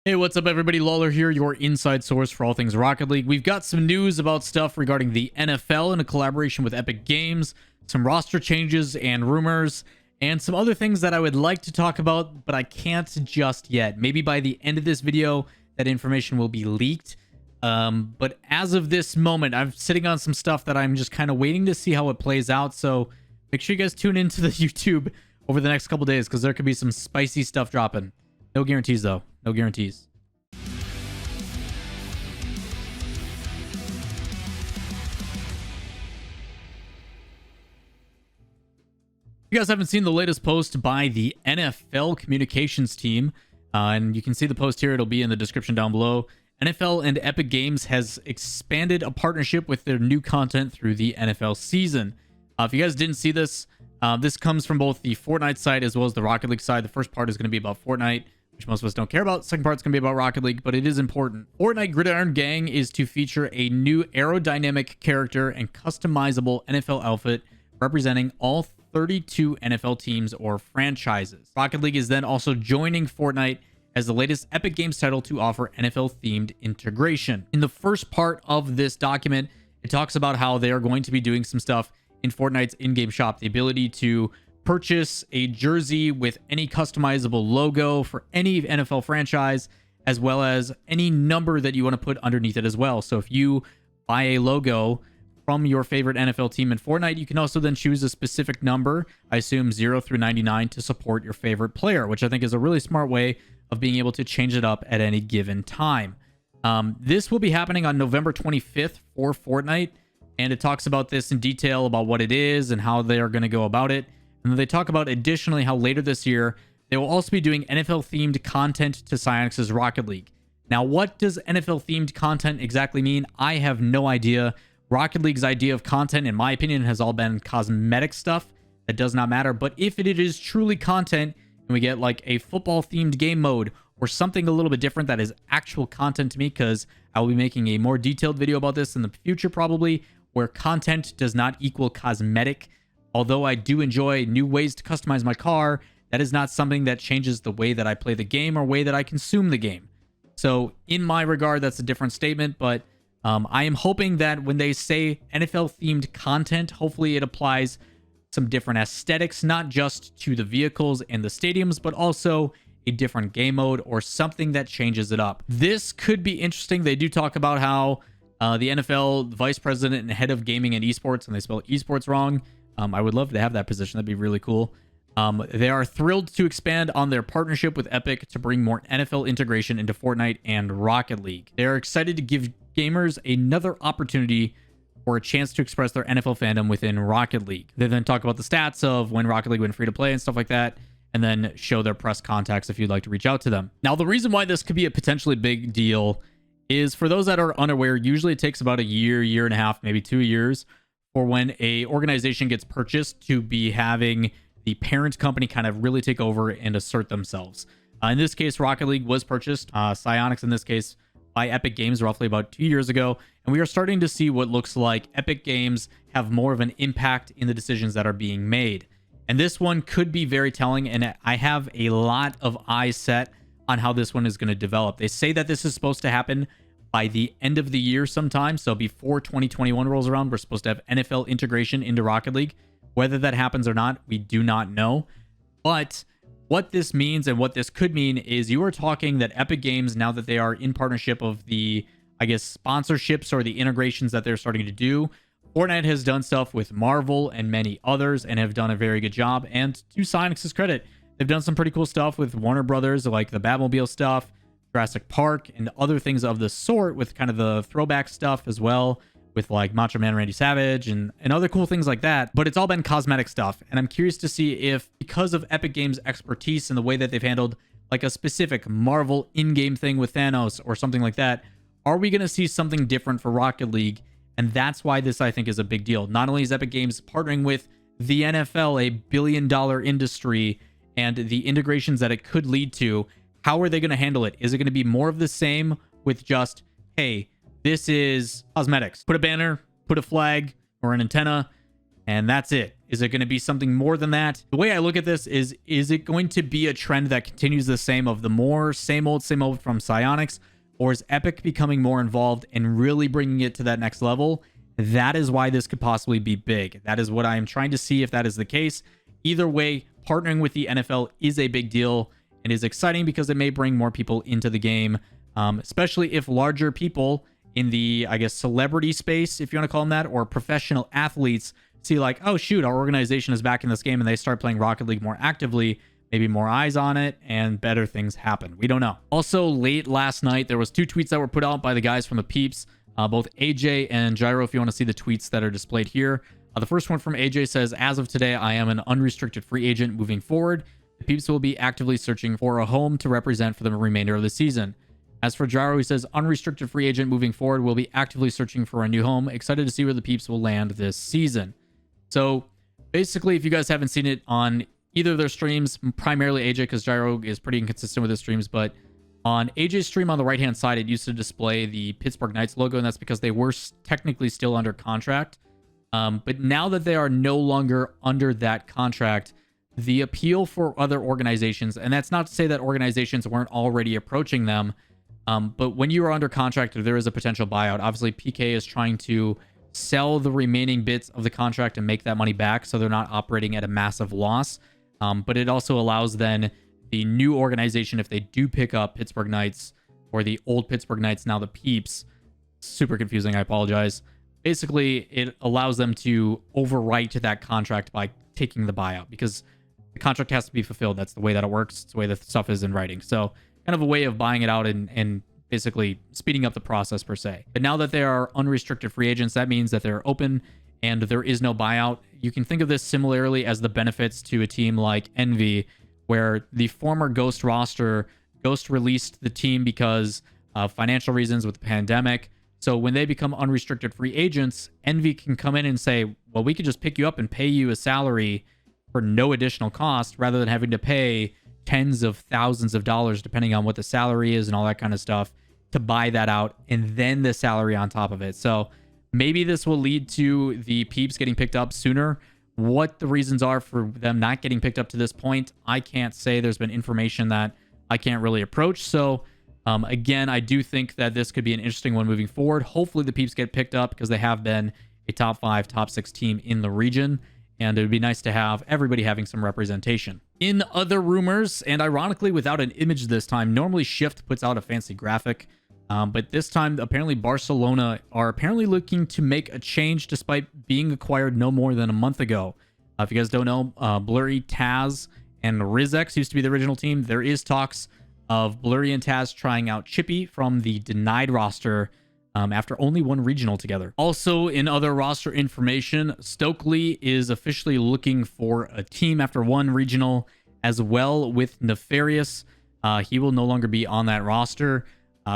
Hey, what's up everybody? Lawler here, your inside source for all things Rocket League. We've got some news about stuff regarding the NFL in a collaboration with Epic Games, some roster changes and rumors, and some other things that I would like to talk about, but I can't just yet. Maybe by the end of this video, that information will be leaked. But as of this moment, I'm sitting on some stuff that I'm just kind of waiting to see how it plays out. So make sure you guys tune into the YouTube over the next couple days because there could be some spicy stuff dropping. No guarantees though. No guarantees. If you guys haven't seen the latest post by the NFL communications team, and you can see the post here, it'll be in the description down below. NFL and Epic Games has expanded a partnership with their new content through the NFL season. If you guys didn't see this, this comes from both the Fortnite side as well as the Rocket League side. The first part is going to be about Fortnite, which most of us don't care about. Second part's going to be about Rocket League, but it is important. Fortnite Gridiron Gang is to feature a new aerodynamic character and customizable NFL outfit representing all 32 NFL teams or franchises. Rocket League is then also joining Fortnite as the latest Epic Games title to offer NFL-themed integration. In the first part of this document, it talks about how they are going to be doing some stuff in Fortnite's in-game shop, the ability to purchase a jersey with any customizable logo for any NFL franchise, as well as any number that you want to put underneath it as well. So if you buy a logo from your favorite NFL team in Fortnite, you can also then choose a specific number, I assume 0 through 99, to support your favorite player, which I think is a really smart way of being able to change it up at any given time. This will be happening on November 25th for Fortnite, and it talks about this in detail about what it is and how they are going to go about it. And then they talk about additionally how later this year, they will also be doing NFL-themed content to Psyonix's Rocket League. Now, what does NFL-themed content exactly mean? I have no idea. Rocket League's idea of content, in my opinion, has all been cosmetic stuff that does not matter. But if it is truly content, and we get like a football-themed game mode or something a little bit different that is actual content to me, because I will be making a more detailed video about this in the future probably, where content does not equal cosmetic. Although I do enjoy new ways to customize my car, that is not something that changes the way that I play the game or way that I consume the game. So in my regard, that's a different statement, but I am hoping that when they say NFL-themed content, hopefully it applies some different aesthetics, not just to the vehicles and the stadiums, but also a different game mode or something that changes it up. This could be interesting. They do talk about how the NFL vice president and head of gaming and esports, and they spell esports wrong. I would love to have that position. That'd be really cool. They are thrilled to expand on their partnership with Epic to bring more NFL integration into Fortnite and Rocket League. They are excited to give gamers another opportunity or a chance to express their NFL fandom within Rocket League. They then talk about the stats of when Rocket League went free to play and stuff like that, and then show their press contacts if you'd like to reach out to them. Now, the reason why this could be a potentially big deal is, for those that are unaware, usually it takes about a year and a half, maybe 2 years, for when a organization gets purchased to be having the parent company kind of really take over and assert themselves. In this case, Rocket League was purchased, Psyonix in this case, by Epic Games roughly about 2 years ago. And we are starting to see what looks like Epic Games have more of an impact in the decisions that are being made. And this one could be very telling, and I have a lot of eyes set on how this one is going to develop. They say that this is supposed to happen by the end of the year sometime. So before 2021 rolls around, we're supposed to have NFL integration into Rocket League. Whether that happens or not, we do not know. But what this means and what this could mean is you are talking that Epic Games, now that they are in partnership of the, I guess, sponsorships or the integrations that they're starting to do, Fortnite has done stuff with Marvel and many others and have done a very good job. And to Psyonix's credit, they've done some pretty cool stuff with Warner Brothers, like the Batmobile stuff, Jurassic Park, and other things of the sort, with kind of the throwback stuff as well, with like Macho Man Randy Savage and other cool things like that. But it's all been cosmetic stuff. And I'm curious to see if, because of Epic Games' expertise and the way that they've handled like a specific Marvel in-game thing with Thanos or something like that, are we going to see something different for Rocket League? And that's why this, I think, is a big deal. Not only is Epic Games partnering with the NFL, a billion-dollar industry, and the integrations that it could lead to, how are they going to handle it? Is it going to be more of the same with just, hey, this is cosmetics. Put a banner, put a flag or an antenna, and that's it. Is it going to be something more than that? The way I look at this is it going to be a trend that continues the same of the more same old from Psyonix, or is Epic becoming more involved and really bringing it to that next level? That is why this could possibly be big. That is what I'm trying to see if that is the case. Either way, partnering with the NFL is a big deal and is exciting because it may bring more people into the game, especially if larger people in the, I guess, celebrity space, if you want to call them that, or professional athletes see like, oh shoot, our organization is back in this game, and they start playing Rocket League more actively, maybe more eyes on it, and better things happen. We don't know. Also, late last night, there was 2 tweets that were put out by the guys from the Peeps, both AyyJayy and Gyro, if you want to see the tweets that are displayed here. The first one from AyyJayy says, as of today, I am an unrestricted free agent moving forward. The Peeps will be actively searching for a home to represent for the remainder of the season. As for Gyro, he says, unrestricted free agent moving forward, will be actively searching for a new home. Excited to see where the Peeps will land this season. So basically, if you guys haven't seen it on either of their streams, primarily AyyJayy, because Gyro is pretty inconsistent with his streams, but on AyyJay's stream on the right-hand side, it used to display the Pittsburgh Knights logo, and that's because they were technically still under contract. But now that they are no longer under that contract, the appeal for other organizations, and that's not to say that organizations weren't already approaching them, but when you are under contract, there is a potential buyout. Obviously, PK is trying to sell the remaining bits of the contract and make that money back, so they're not operating at a massive loss. But it also allows then the new organization, if they do pick up Pittsburgh Knights or the old Pittsburgh Knights, now the Peeps, super confusing, I apologize. Basically, it allows them to overwrite that contract by taking the buyout, because the contract has to be fulfilled. That's the way that it works. It's the way that stuff is in writing. So kind of a way of buying it out and basically speeding up the process per se. But now that they are unrestricted free agents, that means that they're open and there is no buyout. You can think of this similarly as the benefits to a team like Envy, where the former Ghost roster, Ghost released the team because of financial reasons with the pandemic. So when they become unrestricted free agents, Envy can come in and say, well, we could just pick you up and pay you a salary for no additional cost, rather than having to pay tens of thousands of dollars, depending on what the salary is and all that kind of stuff, to buy that out, and then the salary on top of it. So maybe this will lead to the Peeps getting picked up sooner. What the reasons are for them not getting picked up to this point, I can't say. There's been information that I can't really approach. So again, I do think that this could be an interesting one moving forward. Hopefully the Peeps get picked up, because they have been a top 5, top 6 team in the region, and it would be nice to have everybody having some representation. In other rumors, and ironically without an image this time, normally Shift puts out a fancy graphic, but this time apparently Barcelona are apparently looking to make a change despite being acquired no more than a month ago. If you guys don't know, Blurry, Taz, and Rizex used to be the original team. There is talks of Blurry and Taz trying out Chippy from the Denied roster after only one regional together. Also, in other roster information, Stokelyy is officially looking for a team after one regional, as well with Nefarious. He will no longer be on that roster.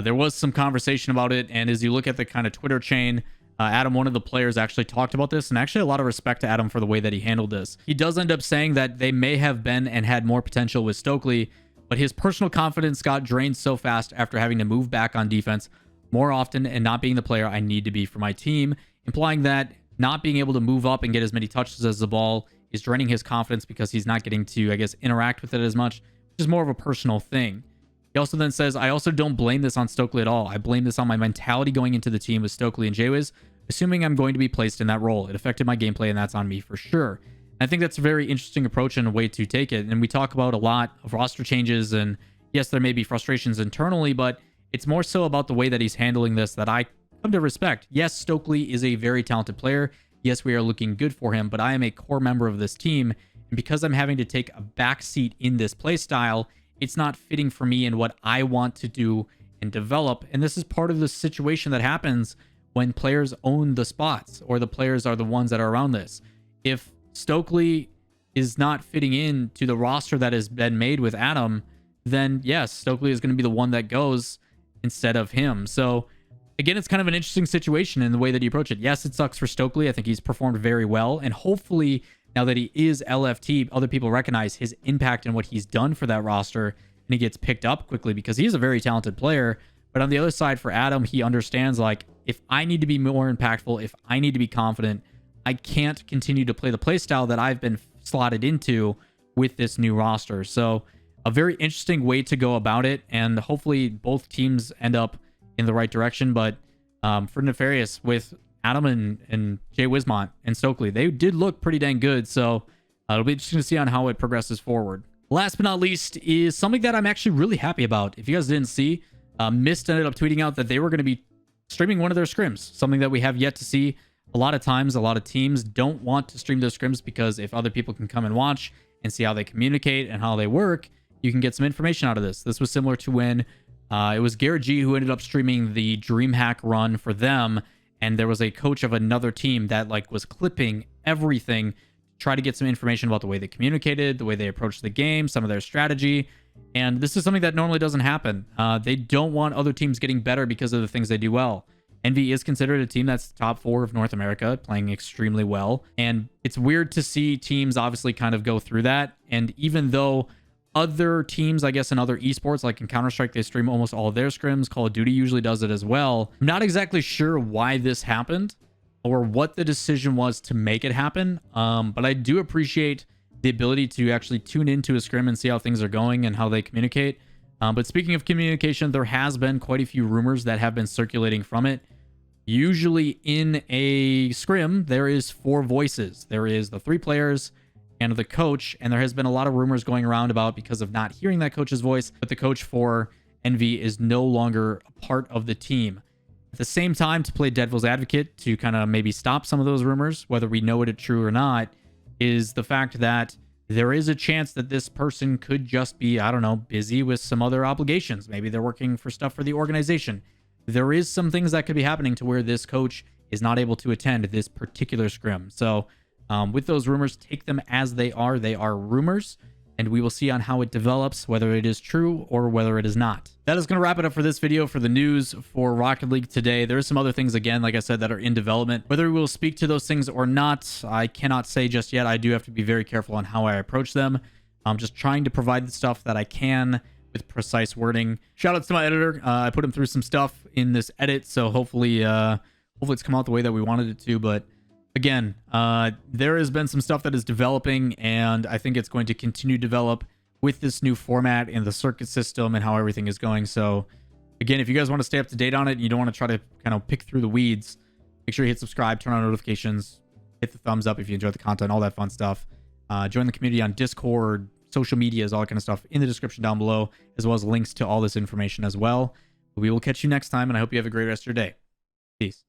There was some conversation about it, and as you look at the kind of Twitter chain, Adam, one of the players, actually talked about this, and actually a lot of respect to Adam for the way that he handled this. He does end up saying that they may have been and had more potential with Stokelyy, but his personal confidence got drained so fast after having to move back on defense more often and not being the player I need to be for my team, implying that not being able to move up and get as many touches as the ball is draining his confidence because he's not getting to, I guess, interact with it as much, which is more of a personal thing. He also then says, I also don't blame this on Stokelyy at all. I blame this on my mentality going into the team with Stokelyy and AyyJayy, assuming I'm going to be placed in that role. It affected my gameplay, and that's on me for sure. And I think that's a very interesting approach and a way to take it. And we talk about a lot of roster changes, and yes, there may be frustrations internally, but it's more so about the way that he's handling this that I come to respect. Yes, Stokelyy is a very talented player. Yes, we are looking good for him, but I am a core member of this team, and because I'm having to take a back seat in this play style, it's not fitting for me and what I want to do and develop. And this is part of the situation that happens when players own the spots, or the players are the ones that are around this. If Stokelyy is not fitting in to the roster that has been made with Adam, then yes, Stokelyy is going to be the one that goes instead of him. So again, it's kind of an interesting situation in the way that he approached it. Yes, it sucks for Stokelyy. I think he's performed very well, and hopefully now that he is LFT, other people recognize his impact and what he's done for that roster, and he gets picked up quickly because he's a very talented player. But on the other side, for Adam, he understands, like, if I need to be more impactful, if I need to be confident, I can't continue to play the playstyle that I've been slotted into with this new roster. So a very interesting way to go about it, and hopefully both teams end up in the right direction. But for Nefarious, with Adam and Jay Wismont and Stokelyy, they did look pretty dang good. So it'll be interesting to see on how it progresses forward. Last but not least is something that I'm actually really happy about. If you guys didn't see, Mist ended up tweeting out that they were going to be streaming one of their scrims, something that we have yet to see. A lot of times, a lot of teams don't want to stream their scrims because if other people can come and watch and see how they communicate and how they work, you can get some information out of this. This was similar to when it was Garrett G who ended up streaming the DreamHack run for them, and there was a coach of another team that like was clipping everything, try to get some information about the way they communicated, the way they approached the game, some of their strategy. And this is something that normally doesn't happen. They don't want other teams getting better because of the things they do well. Envy is considered a team that's top 4 of North America, playing extremely well. And it's weird to see teams obviously kind of go through that. And even though other teams, I guess in other esports, like in Counter-Strike, they stream almost all of their scrims, Call of Duty usually does it as well. I'm not exactly sure why this happened or what the decision was to make it happen. But I do appreciate the ability to actually tune into a scrim and see how things are going and how they communicate. But speaking of communication, there has been quite a few rumors that have been circulating from it. Usually in a scrim, there is 4 voices. There is the 3 players and the coach, and there has been a lot of rumors going around about because of not hearing that coach's voice, but the coach for Envy is no longer a part of the team. At the same time, to play devil's advocate, to kind of maybe stop some of those rumors, whether we know it is true or not, is the fact that there is a chance that this person could just be, I don't know, busy with some other obligations. Maybe they're working for stuff for the organization. There is some things that could be happening to where this coach is not able to attend this particular scrim. So with those rumors, take them as they are. They are rumors, and we will see on how it develops, whether it is true or whether it is not. That is going to wrap it up for this video for the news for Rocket League today. There are some other things, again, like I said, that are in development. Whether we will speak to those things or not, I cannot say just yet. I do have to be very careful on how I approach them. I'm just trying to provide the stuff that I can with precise wording. Shout outs to my editor. I put him through some stuff in this edit, so hopefully it's come out the way that we wanted it to. But again, there has been some stuff that is developing, and I think it's going to continue to develop with this new format and the circuit system and how everything is going. So again, if you guys want to stay up to date on it and you don't want to try to kind of pick through the weeds, make sure you hit subscribe, turn on notifications, hit the thumbs up if you enjoyed the content, all that fun stuff. Join the community on Discord, social medias, all that kind of stuff in the description down below, as well as links to all this information as well. We will catch you next time, and I hope you have a great rest of your day. Peace.